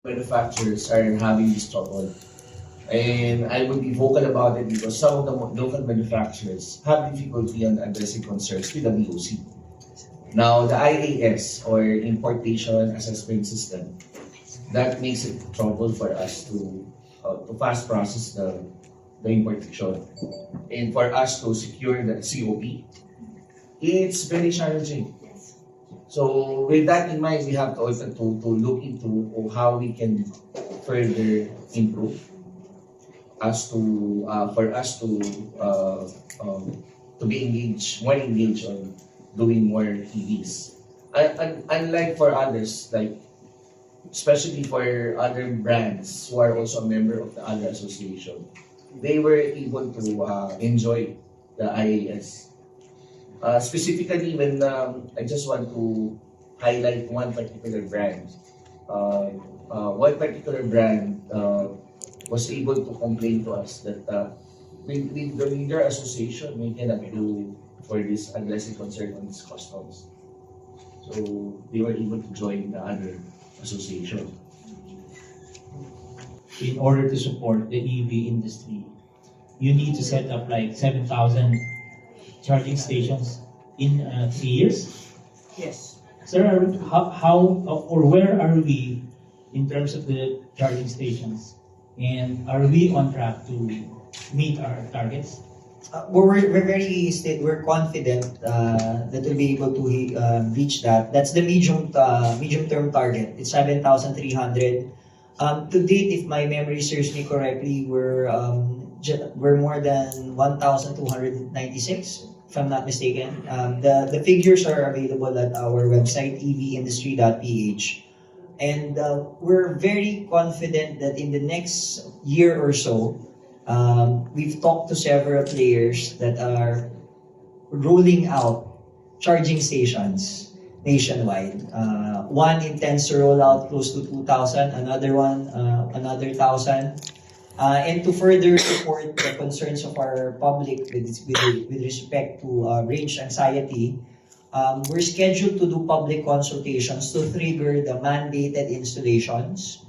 manufacturers are having this trouble. And I will be vocal about it because some of the local manufacturers have difficulty on addressing concerns with the BOC. Now, the IAS or Importation Assessment System, that makes it trouble for us to fast process the importation. And for us to secure the COP, it's very challenging. So with that in mind, we have to also to look into how we can further improve as to for us to be more engaged on doing more TVs. Unlike for others, like especially for other brands who are also a member of the other association, they were able to enjoy the IAS. Specifically, when I just want to highlight one particular brand. One particular brand was able to complain to us that with the leader association, we cannot do for this unless it concern on its customs. So they were able to join the other association. In order to support the EV industry, you need to set up like 7,000 charging stations in 3 years. Yes. Sir, how or where are we in terms of the charging stations? And are we on track to meet our targets? We're confident that we'll be able to reach that. That's the medium term target. It's 7,300. To date, if my memory serves me correctly, we're more than 1,296, if I'm not mistaken. The figures are available at our website, evindustry.ph. And we're very confident that in the next year or so, we've talked to several players that are rolling out charging stations nationwide. One intends to roll out close to 2,000, another one, another 1,000. And to further support the concerns of our public with respect to range anxiety, we're scheduled to do public consultations to trigger the mandated installations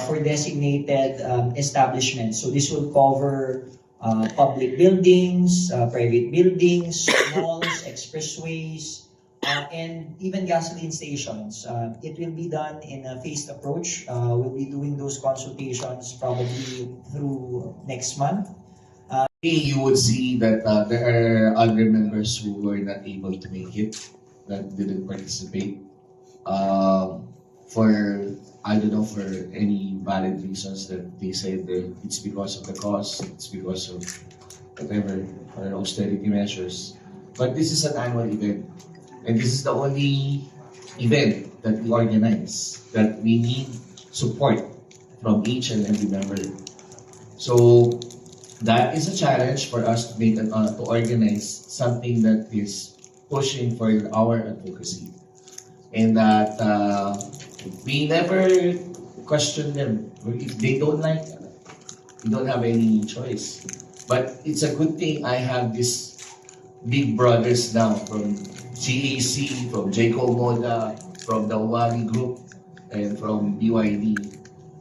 for designated establishments. So this will cover public buildings, private buildings, malls, expressways, and even gasoline stations. It will be done in a phased approach. We'll be doing those consultations probably through next month. You would see that there are other members who were not able to make it, that didn't participate. For I don't know, for any valid reasons that they said that it's because of the cost, it's because of whatever, or austerity measures. But this is an annual event, and this is the only event that we organize that we need support from each and every member. So that is a challenge for us to make to organize something that is pushing for our advocacy, and that we never question them. If they don't like it, we don't have any choice. But it's a good thing I have these big brothers now from GAC, from Jacob Moda, from the Wali Group, and from BYD.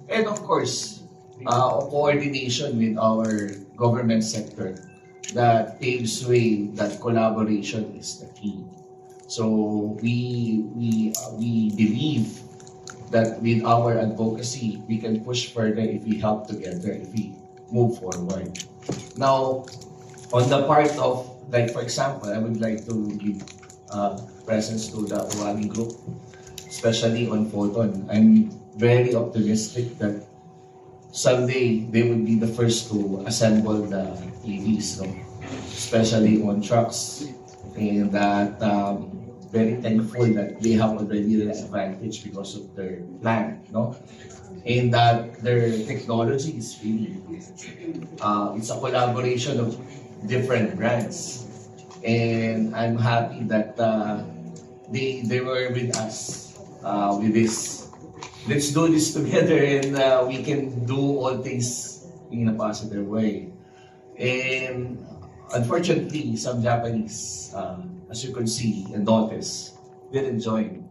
And of course, coordination with our government sector that paves way, that collaboration is the key. So we believe that with our advocacy, we can push further if we help together, if we move forward. Now, on the part of, like for example, I would like to give presence to the Uwagi Group, especially on Photon. I'm very optimistic that someday they will be the first to assemble the EVs, no? Especially on trucks. And that very thankful that they have already the advantage because of their plan, no? And that their technology is really, it's a collaboration of different brands. And I'm happy that they were with us with this. Let's do this together, and we can do all things in a positive way. And unfortunately, some Japanese, as you can see and notice, didn't join.